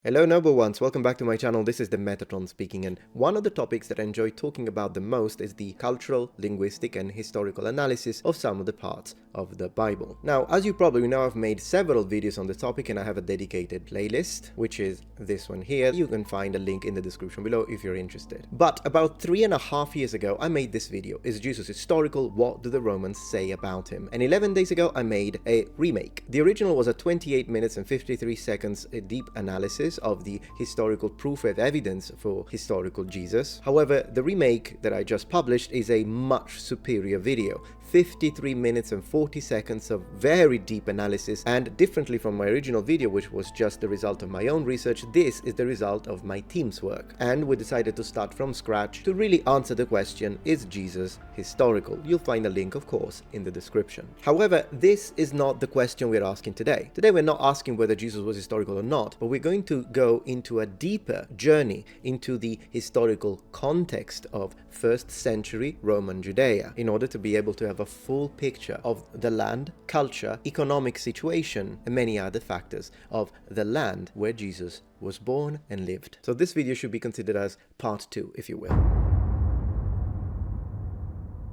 Hello noble ones, welcome back to my channel. This is the Metatron speaking, and one of the topics that I enjoy talking about the most is the cultural, linguistic and historical analysis of some of the parts of the Bible. Now, as you probably know, I've made several videos on the topic and I have a dedicated playlist, which is this one here. You can find a link in the description below if you're interested. But about 3.5 years ago, I made this video. Is Jesus historical? What do the Romans say about him? And 11 days ago, I made a remake. The original was a 28 minutes and 53 seconds deep analysis of the historical proof and evidence for historical Jesus. However, the remake that I just published is a much superior video. 53 minutes and 40 seconds of very deep analysis, and differently from my original video, which was just the result of my own research, this is the result of my team's work. And we decided to start from scratch to really answer the question, is Jesus historical? You'll find a link, of course, in the description. However, this is not the question we're asking today. Today we're not asking whether Jesus was historical or not, but we're going to go into a deeper journey into the historical context of 1st century Roman Judea in order to be able to have a full picture of the land, culture, economic situation, and many other factors of the land where Jesus was born and lived. So this video should be considered as part 2, if you will.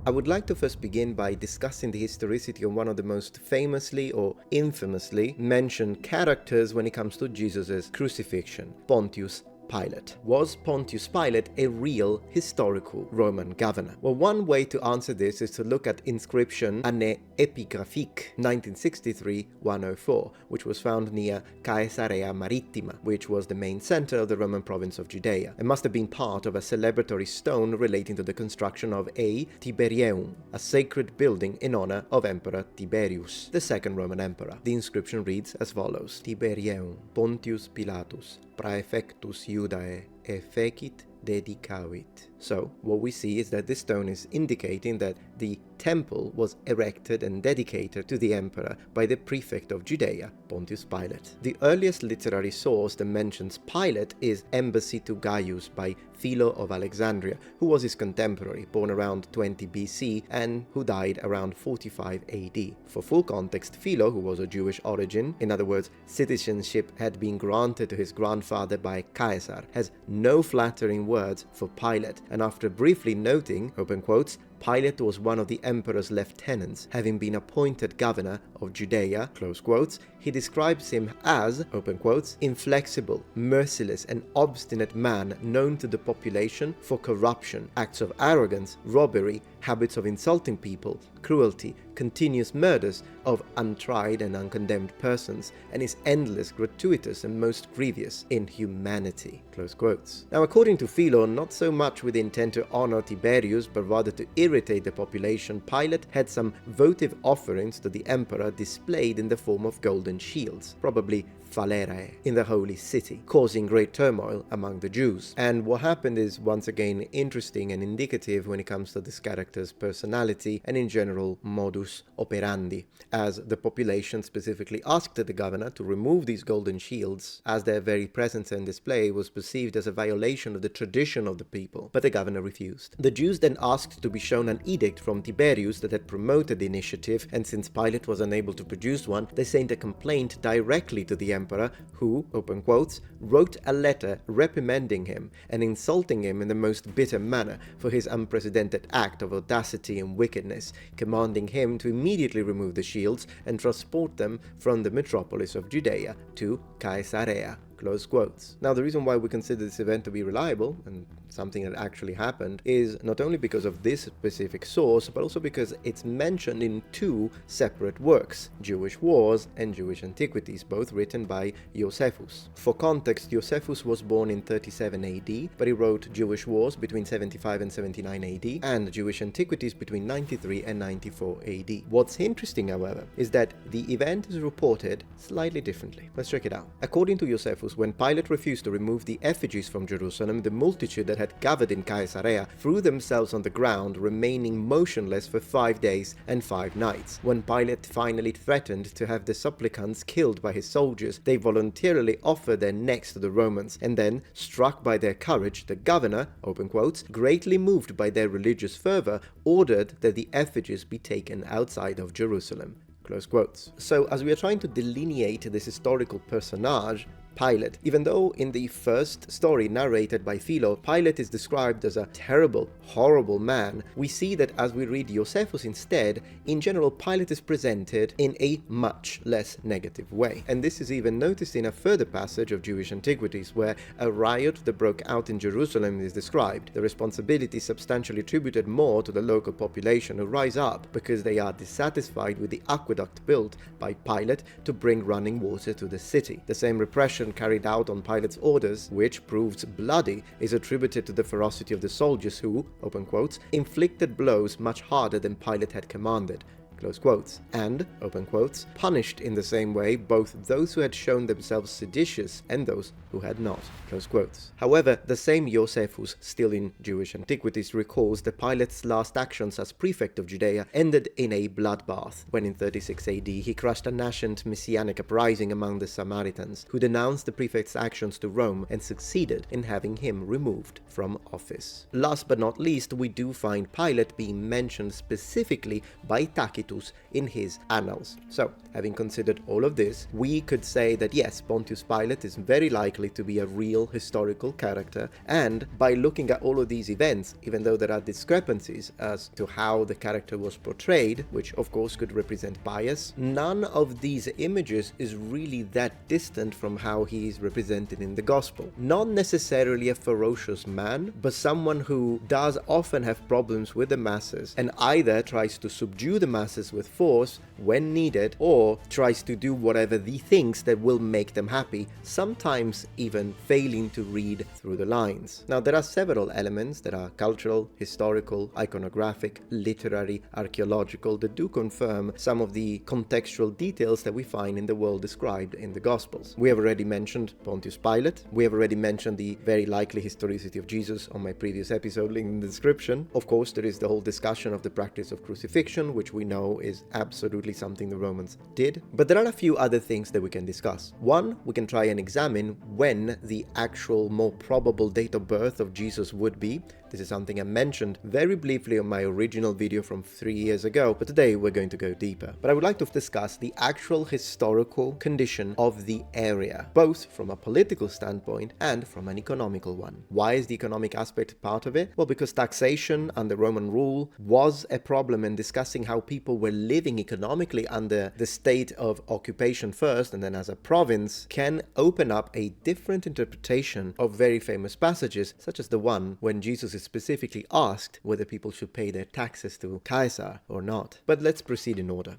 I would like to first begin by discussing the historicity of one of the most famously or infamously mentioned characters when it comes to Jesus' crucifixion, Pontius Pilate. Was Pontius Pilate a real historical Roman governor? Well, one way to answer this is to look at inscription Année, épigraphique 1963-104, which was found near Caesarea Maritima, which was the main center of the Roman province of Judea. It must have been part of a celebratory stone relating to the construction of a Tiberieum, a sacred building in honor of Emperor Tiberius, the second Roman emperor. The inscription reads as follows: Tiberieum, Pontius Pilatus, praefectus IUDA, FECIT, DICAVIT. So, what we see is that this stone is indicating that the temple was erected and dedicated to the emperor by the prefect of Judea, Pontius Pilate. The earliest literary source that mentions Pilate is Embassy to Gaius by Philo of Alexandria, who was his contemporary, born around 20 BC and who died around 45 AD. For full context, Philo, who was of Jewish origin, in other words, citizenship had been granted to his grandfather by Caesar, has no flattering words for Pilate, and after briefly noting, open quotes, Pilate was one of the emperor's lieutenants, having been appointed governor of Judea, close quotes, he describes him as, open quotes, inflexible, merciless and obstinate man known to the population for corruption, acts of arrogance, robbery, habits of insulting people, cruelty, continuous murders of untried and uncondemned persons, and his endless, gratuitous and most grievous inhumanity, close quotes. Now, according to Philo, not so much with the intent to honor Tiberius, but rather to irritate the population, Pilate had some votive offerings to the emperor displayed in the form of golden shields, probably phalerae, in the holy city, causing great turmoil among the Jews. And what happened is once again interesting and indicative when it comes to this character's personality and in general modus operandi, as the population specifically asked the governor to remove these golden shields, as their very presence and display was perceived as a violation of the tradition of the people, but the governor refused. The Jews then asked to be shown an edict from Tiberius that had promoted the initiative, and since Pilate was unable to produce one, they sent a complaint directly to the emperor, who, open quotes, wrote a letter reprimanding him and insulting him in the most bitter manner for his unprecedented act of audacity and wickedness, commanding him to immediately remove the shields and transport them from the metropolis of Judea to Caesarea. Close quotes. Now, the reason why we consider this event to be reliable, and something that actually happened, is not only because of this specific source, but also because it's mentioned in 2 separate works, Jewish Wars and Jewish Antiquities, both written by Josephus. For context, Josephus was born in 37 AD, but he wrote Jewish Wars between 75 and 79 AD, and Jewish Antiquities between 93 and 94 AD. What's interesting, however, is that the event is reported slightly differently. Let's check it out. According to Josephus, when Pilate refused to remove the effigies from Jerusalem, the multitude that had gathered in Caesarea threw themselves on the ground, remaining motionless for 5 days and 5 nights. When Pilate finally threatened to have the supplicants killed by his soldiers, they voluntarily offered their necks to the Romans, and then, struck by their courage, the governor, open quotes, greatly moved by their religious fervor, ordered that the effigies be taken outside of Jerusalem. Close quotes. So, as we are trying to delineate this historical personage, Pilate. Even though in the first story narrated by Philo, Pilate is described as a terrible, horrible man, we see that as we read Josephus instead, in general Pilate is presented in a much less negative way. And this is even noticed in a further passage of Jewish antiquities, where a riot that broke out in Jerusalem is described. The responsibility is substantially attributed more to the local population, who rise up because they are dissatisfied with the aqueduct built by Pilate to bring running water to the city. The same repression carried out on Pilate's orders, which proves bloody, is attributed to the ferocity of the soldiers who, open quotes, inflicted blows much harder than Pilate had commanded, close quotes, and, open quotes, punished in the same way both those who had shown themselves seditious and those who had not, close quotes. However, the same Josephus, still in Jewish antiquities, recalls that Pilate's last actions as prefect of Judea ended in a bloodbath, when in 36 AD he crushed a nascent messianic uprising among the Samaritans, who denounced the prefect's actions to Rome and succeeded in having him removed from office. Last but not least, we do find Pilate being mentioned specifically by Tacitus in his annals. So, having considered all of this, we could say that yes, Pontius Pilate is very likely to be a real historical character, and by looking at all of these events, even though there are discrepancies as to how the character was portrayed, which of course could represent bias, none of these images is really that distant from how he is represented in the Gospel. Not necessarily a ferocious man, but someone who does often have problems with the masses and either tries to subdue the masses with force when needed, or tries to do whatever he thinks that will make them happy, sometimes even failing to read through the lines. Now, there are several elements that are cultural, historical, iconographic, literary, archaeological that do confirm some of the contextual details that we find in the world described in the Gospels. We have already mentioned Pontius Pilate. We have already mentioned the very likely historicity of Jesus on my previous episode, linked in the description. Of course, there is the whole discussion of the practice of crucifixion, which we know is absolutely something the Romans did. But there are a few other things that we can discuss. One, we can try and examine when the actual more probable date of birth of Jesus would be. This is something I mentioned very briefly on my original video from 3 years ago, but today we're going to go deeper. But I would like to discuss the actual historical condition of the area, both from a political standpoint and from an economical one. Why is the economic aspect part of it? Well, because taxation under Roman rule was a problem, and discussing how people were living economically under the state of occupation first and then as a province can open up a different interpretation of very famous passages, such as the one when Jesus is specifically asked whether people should pay their taxes to Caesar or not. But let's proceed in order.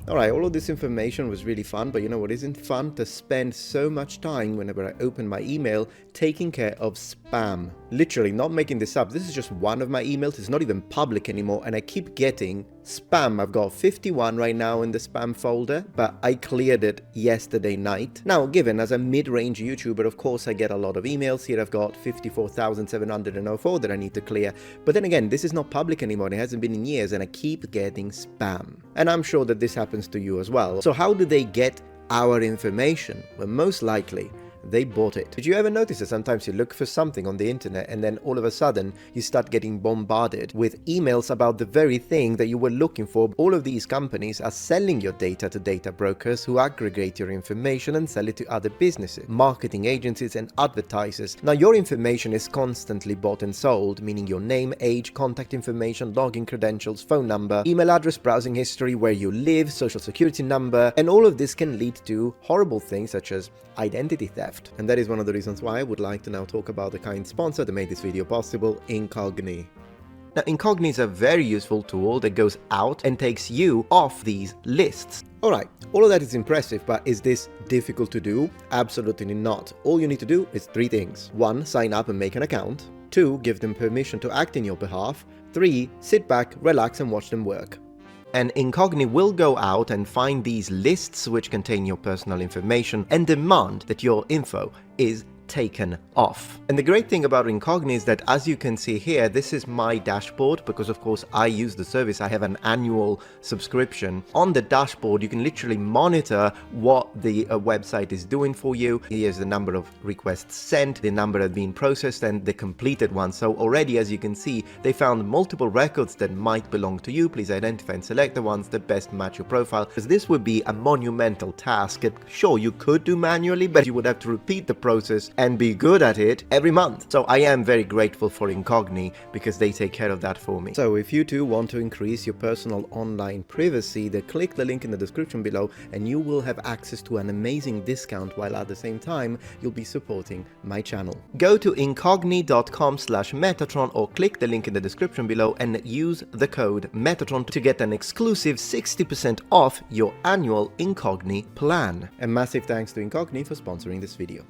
Alright, all of this information was really fun, but you know what isn't fun? To spend so much time whenever I open my email taking care of spam. Literally, not making this up. This is just one of my emails. It's not even public anymore, and I keep getting spam. I've got 51 right now in the spam folder, but I cleared it yesterday night. Now, given as a mid-range YouTuber, of course I get a lot of emails. Here I've got 54,704 that I need to clear. But then again, this is not public anymore. It hasn't been in years, and I keep getting spam. And I'm sure that this happens to you as well. So how do they get our information? Well, most likely they bought it. Did you ever notice that sometimes you look for something on the internet and then all of a sudden you start getting bombarded with emails about the very thing that you were looking for? All of these companies are selling your data to data brokers who aggregate your information and sell it to other businesses, marketing agencies and advertisers. Now, your information is constantly bought and sold, meaning your name, age, contact information, login credentials, phone number, email address, browsing history, where you live, social security number, and all of this can lead to horrible things such as identity theft. And that is one of the reasons why I would like to now talk about the kind sponsor that made this video possible, Incogni. Now, Incogni is a very useful tool that goes out and takes you off these lists. Alright, all of that is impressive, but is this difficult to do? Absolutely not. All you need to do is 3 things. 1. Sign up and make an account. 2. Give them permission to act in your behalf. 3. Sit back, relax and watch them work. And Incogni will go out and find these lists which contain your personal information and demand that your info is taken off. And the great thing about Incogni is that, as you can see here, this is my dashboard because of course I use the service. I have an annual subscription. On the dashboard you can literally monitor what the website is doing for you. Here's the number of requests sent, the number that have been processed, and the completed ones. So already, as you can see, they found multiple records that might belong to you. Please identify and select the ones that best match your profile, because this would be a monumental task that sure you could do manually, but you would have to repeat the process and be good at it every month. So I am very grateful for Incogni because they take care of that for me. So if you too want to increase your personal online privacy, then click the link in the description below and you will have access to an amazing discount, while at the same time you'll be supporting my channel. Go to incogni.com/Metatron or click the link in the description below and use the code Metatron to get an exclusive 60% off your annual Incogni plan. And massive thanks to Incogni for sponsoring this video.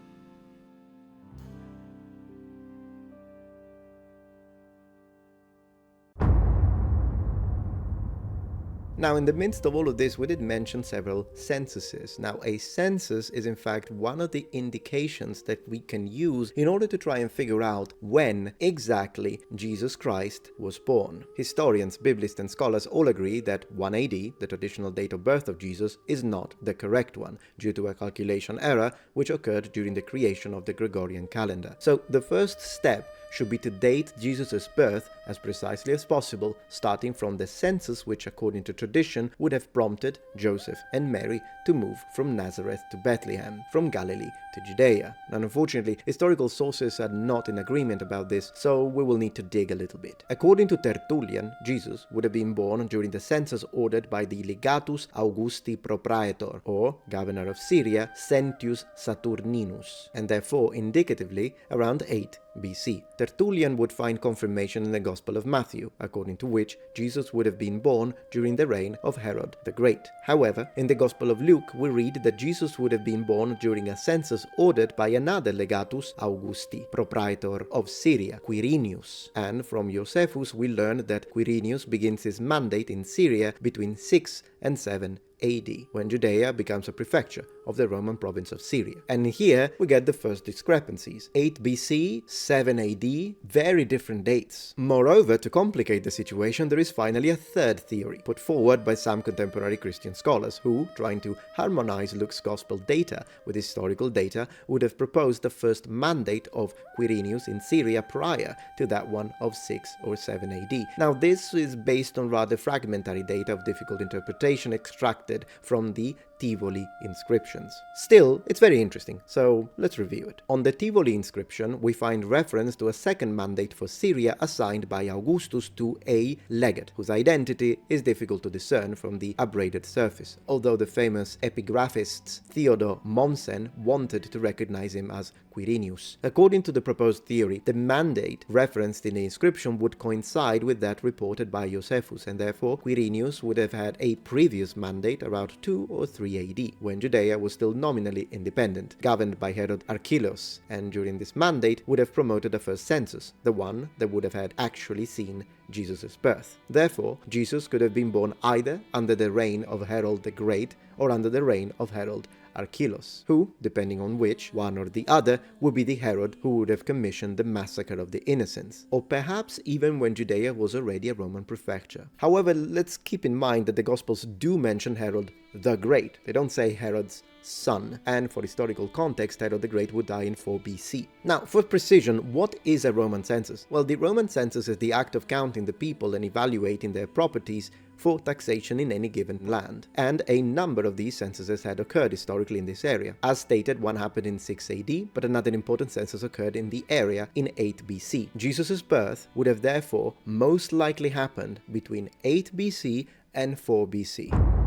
Now, in the midst of all of this, we did mention several censuses. Now, a census is in fact one of the indications that we can use in order to try and figure out when exactly Jesus Christ was born. Historians, biblists, and scholars all agree that 1 AD, the traditional date of birth of Jesus, is not the correct one, due to a calculation error which occurred during the creation of the Gregorian calendar. So, the first step should be to date Jesus' birth as precisely as possible, starting from the census which, according to tradition, would have prompted Joseph and Mary to move from Nazareth to Bethlehem, from Galilee to Judea. Now, unfortunately, historical sources are not in agreement about this, so we will need to dig a little bit. According to Tertullian, Jesus would have been born during the census ordered by the Legatus Augusti Propraetor, or governor of Syria, Sentius Saturninus, and therefore indicatively around 8 BC. Tertullian would find confirmation in the Gospel of Matthew, according to which Jesus would have been born during the reign of Herod the Great. However, in the Gospel of Luke, we read that Jesus would have been born during a census ordered by another Legatus Augusti, propraetor of Syria, Quirinius. And from Josephus, we learn that Quirinius begins his mandate in Syria between 6 and 7 AD, when Judea becomes a prefecture of the Roman province of Syria. And here we get the first discrepancies. 8 BC, 7 AD, very different dates. Moreover, to complicate the situation, there is finally a third theory, put forward by some contemporary Christian scholars who, trying to harmonize Luke's gospel data with historical data, would have proposed the first mandate of Quirinius in Syria prior to that one of 6 or 7 AD. Now, this is based on rather fragmentary data of difficult interpretation extracted from the Tivoli inscriptions. Still, it's very interesting, so let's review it. On the Tivoli inscription, we find reference to a second mandate for Syria assigned by Augustus to a legate, whose identity is difficult to discern from the abraded surface, although the famous epigraphist Theodore Mommsen wanted to recognize him as Quirinius. According to the proposed theory, the mandate referenced in the inscription would coincide with that reported by Josephus, and therefore Quirinius would have had a previous mandate around 2 or 3 AD, when Judea was still nominally independent, governed by Herod Archelaus, and during this mandate would have promoted the first census, the one that would have had actually seen Jesus' birth. Therefore, Jesus could have been born either under the reign of Herod the Great or under the reign of Herod Archelaus, who, depending on which, one or the other, would be the Herod who would have commissioned the massacre of the innocents, or perhaps even when Judea was already a Roman prefecture. However, let's keep in mind that the Gospels do mention Herod the Great. They don't say Herod's son, and for historical context, Herod the Great would die in 4 BC. Now, for precision, what is a Roman census? Well, the Roman census is the act of counting the people and evaluating their properties for taxation in any given land, and a number of these censuses had occurred historically in this area. As stated, one happened in 6 AD, but another important census occurred in the area in 8 BC. Jesus' birth would have therefore most likely happened between 8 BC and 4 BC.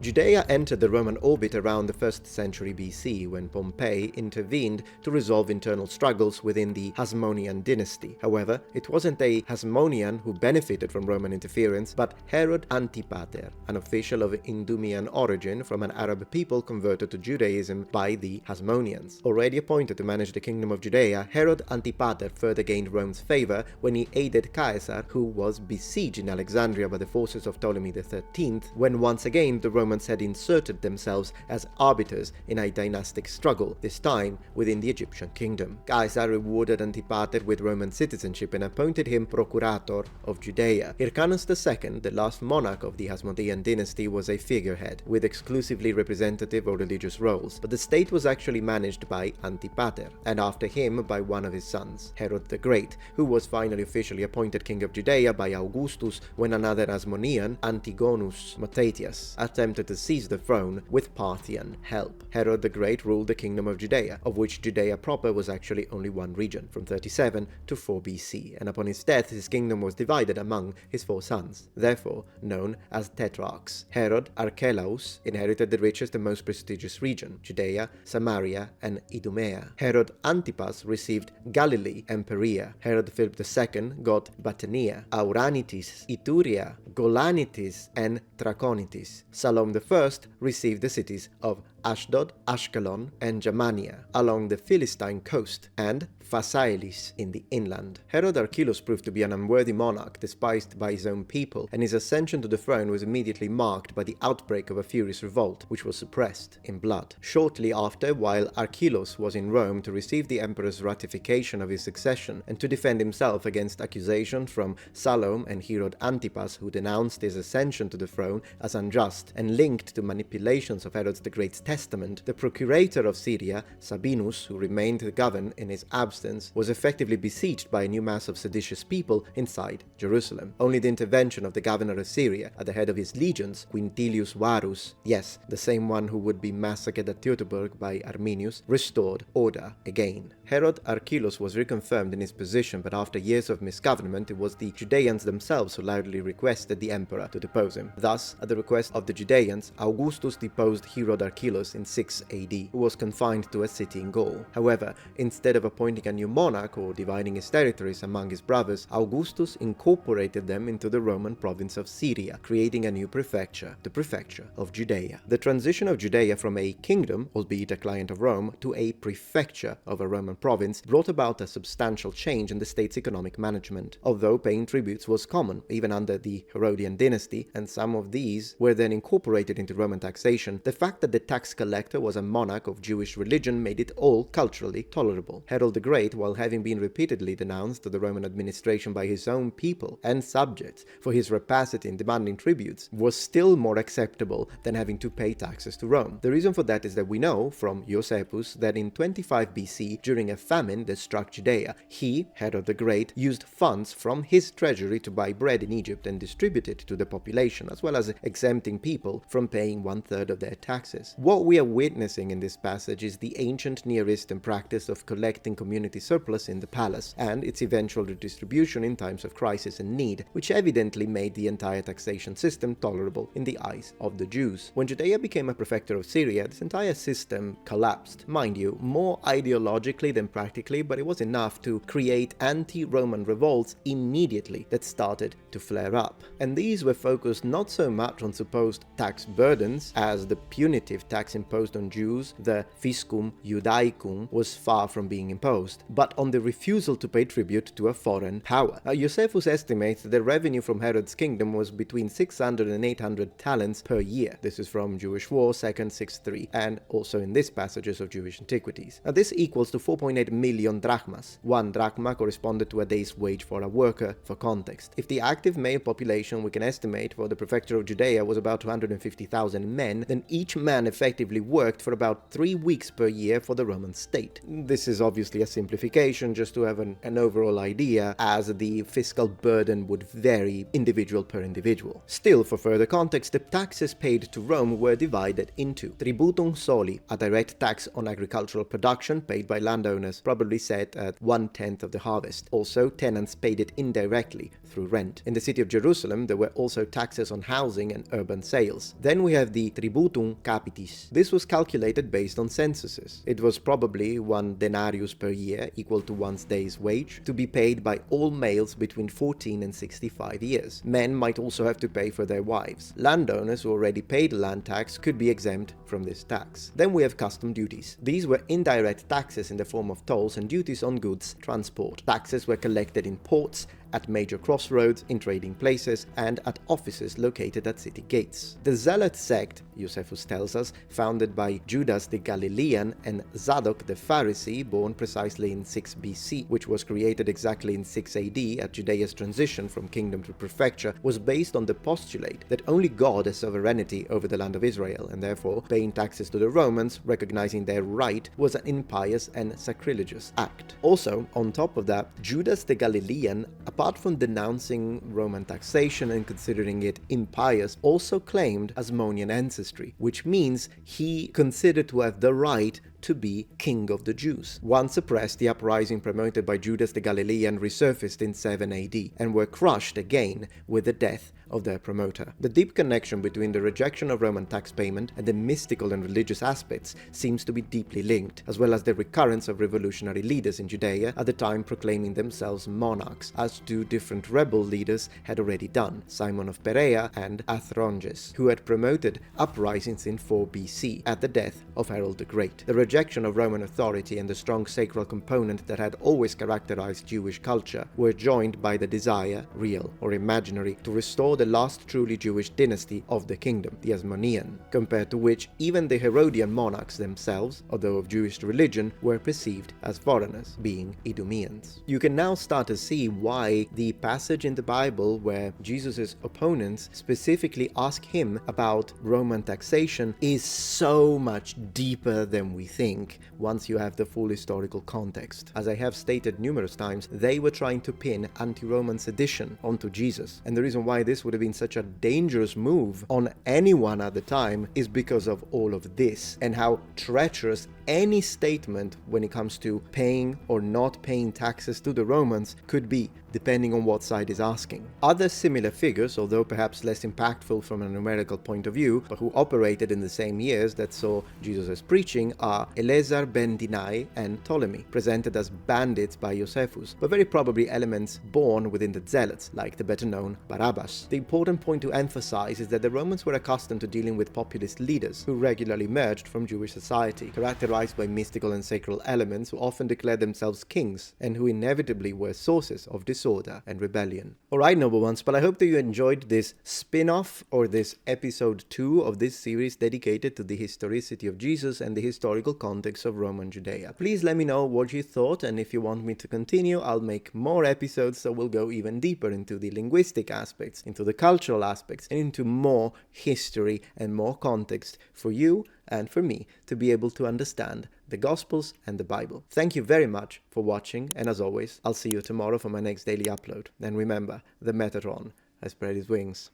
Judea entered the Roman orbit around the 1st century BC, when Pompey intervened to resolve internal struggles within the Hasmonean dynasty. However, it wasn't a Hasmonean who benefited from Roman interference, but Herod Antipater, an official of Idumean origin from an Arab people converted to Judaism by the Hasmoneans. Already appointed to manage the kingdom of Judea, Herod Antipater further gained Rome's favor when he aided Caesar, who was besieged in Alexandria by the forces of Ptolemy XIII, when once again the Roman Romans had inserted themselves as arbiters in a dynastic struggle, this time within the Egyptian kingdom. Caesar rewarded Antipater with Roman citizenship and appointed him procurator of Judea. Hyrcanus II, the last monarch of the Hasmonean dynasty, was a figurehead, with exclusively representative or religious roles, but the state was actually managed by Antipater, and after him by one of his sons, Herod the Great, who was finally officially appointed king of Judea by Augustus when another Hasmonean, Antigonus Matatius, attempted to seize the throne with Parthian help. Herod the Great ruled the kingdom of Judea, of which Judea proper was actually only one region, from 37 to 4 BC, and upon his death his kingdom was divided among his 4 sons, therefore known as tetrarchs. Herod Archelaus inherited the richest and most prestigious region, Judea, Samaria, and Idumea. Herod Antipas received Galilee and Perea. Herod Philip II got Batanea, Auranitis, Iturea, Golanitis, and Trachonitis. Salome I received the cities of Ashdod, Ashkelon, and Germania along the Philistine coast, and Phasaelis in the inland. Herod Archelaus proved to be an unworthy monarch, despised by his own people, and his ascension to the throne was immediately marked by the outbreak of a furious revolt, which was suppressed in blood. Shortly after, while Archelaus was in Rome to receive the emperor's ratification of his succession and to defend himself against accusations from Salome and Herod Antipas, who denounced his ascension to the throne as unjust and linked to manipulations of Herod the Great's testament, the procurator of Syria, Sabinus, who remained to govern in his absence, was effectively besieged by a new mass of seditious people inside Jerusalem. Only the intervention of the governor of Syria, at the head of his legions, Quintilius Varus, yes, the same one who would be massacred at Teutoburg by Arminius, restored order again. Herod Archelaus was reconfirmed in his position, but after years of misgovernment, it was the Judeans themselves who loudly requested the emperor to depose him. Thus, at the request of the Judeans, Augustus deposed Herod Archelaus in 6 AD, who was confined to a city in Gaul. However, instead of appointing a new monarch or dividing his territories among his brothers, Augustus incorporated them into the Roman province of Syria, creating a new prefecture, the prefecture of Judea. The transition of Judea from a kingdom, albeit a client of Rome, to a prefecture of a Roman province brought about a substantial change in the state's economic management. Although paying tributes was common, even under the Herodian dynasty, and some of these were then incorporated into Roman taxation, the fact that the tax collector was a monarch of Jewish religion made it all culturally tolerable. Herod the Great, while having been repeatedly denounced to the Roman administration by his own people and subjects for his rapacity in demanding tributes, was still more acceptable than having to pay taxes to Rome. The reason for that is that we know from Josephus that in 25 BC, during a famine that struck Judea, he, Herod the Great, used funds from his treasury to buy bread in Egypt and distribute it to the population, as well as exempting people from paying 1/3 of their taxes. What we are witnessing in this passage is the ancient Near Eastern practice of collecting community surplus in the palace, and its eventual redistribution in times of crisis and need, which evidently made the entire taxation system tolerable in the eyes of the Jews. When Judea became a prefecture of Syria, this entire system collapsed. Mind you, more ideologically than practically, but it was enough to create anti-Roman revolts immediately that started to flare up. And these were focused not so much on supposed tax burdens, as the punitive tax imposed on Jews, the fiscum Judaicum, was far from being imposed, but on the refusal to pay tribute to a foreign power. Josephus estimates that the revenue from Herod's kingdom was between 600 and 800 talents per year. This is from Jewish War, 2nd 6-3, and also in this passages of Jewish antiquities. Now this equals to 4.8 million drachmas. 1 drachma corresponded to a day's wage for a worker, for context. If the active male population we can estimate for the prefecture of Judea was about 250,000 men, then each man effectively worked for about 3 weeks per year for the Roman state. This is obviously a simplification just to have an overall idea, as the fiscal burden would vary individual per individual. Still, for further context, the taxes paid to Rome were divided into tributum soli, a direct tax on agricultural production paid by landowners, probably set at 1/10 of the harvest. Also, tenants paid it indirectly through rent. In the city of Jerusalem, there were also taxes on housing and urban sales. Then we have the tributum capitis. This was calculated based on censuses. It was probably 1 denarius per year, equal to one's day's wage, to be paid by all males between 14 and 65 years. Men might also have to pay for their wives. Landowners who already paid land tax could be exempt from this tax. Then we have custom duties. These were indirect taxes in the form of tolls and duties on goods transport. Taxes were collected in ports at major crossroads, in trading places, and at offices located at city gates. The Zealot sect, Josephus tells us, founded by Judas the Galilean and Zadok the Pharisee, born precisely in 6 BC, which was created exactly in 6 AD at Judea's transition from kingdom to prefecture, was based on the postulate that only God has sovereignty over the land of Israel, and therefore paying taxes to the Romans, recognizing their right, was an impious and sacrilegious act. Also, on top of that, Judas the Galilean, apart from denouncing Roman taxation and considering it impious, also claimed Hasmonean ancestry, which means he considered to have the right to be king of the Jews. Once suppressed, the uprising promoted by Judas the Galilean resurfaced in 7 AD and were crushed again with the death of their promoter. The deep connection between the rejection of Roman tax payment and the mystical and religious aspects seems to be deeply linked, as well as the recurrence of revolutionary leaders in Judea at the time proclaiming themselves monarchs, as 2 different rebel leaders had already done, Simon of Perea and Athronges, who had promoted uprisings in 4 BC at the death of Herod the Great. The rejection of Roman authority and the strong sacral component that had always characterized Jewish culture were joined by the desire, real or imaginary, to restore the last truly Jewish dynasty of the kingdom, the Hasmonean, compared to which even the Herodian monarchs themselves, although of Jewish religion, were perceived as foreigners, being Idumeans. You can now start to see why the passage in the Bible where Jesus' opponents specifically ask him about Roman taxation is so much deeper than we think once you have the full historical context. As I have stated numerous times, they were trying to pin anti-Roman sedition onto Jesus, and the reason why this would have been such a dangerous move on anyone at the time is because of all of this, and how treacherous any statement when it comes to paying or not paying taxes to the Romans could be, depending on what side is asking. Other similar figures, although perhaps less impactful from a numerical point of view, but who operated in the same years that saw Jesus' preaching, are Eleazar ben Dinai and Ptolemy, presented as bandits by Josephus, but very probably elements born within the Zealots, like the better-known Barabbas. The important point to emphasize is that the Romans were accustomed to dealing with populist leaders who regularly emerged from Jewish society, characterized by mystical and sacral elements who often declared themselves kings, and who inevitably were sources of disorder and rebellion. Alright, noble ones, but I hope that you enjoyed this spin-off, or this episode 2 of this series dedicated to the historicity of Jesus and the historical context of Roman Judea. Please let me know what you thought, and if you want me to continue, I'll make more episodes so we'll go even deeper into the linguistic aspects, into the cultural aspects, and into more history and more context for you and for me to be able to understand the Gospels and the Bible. Thank you very much for watching, and as always, I'll see you tomorrow for my next daily upload. And remember, the Metatron has spread his wings.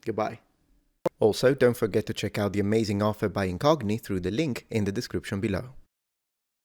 Goodbye. Also, don't forget to check out the amazing offer by Incogni through the link in the description below.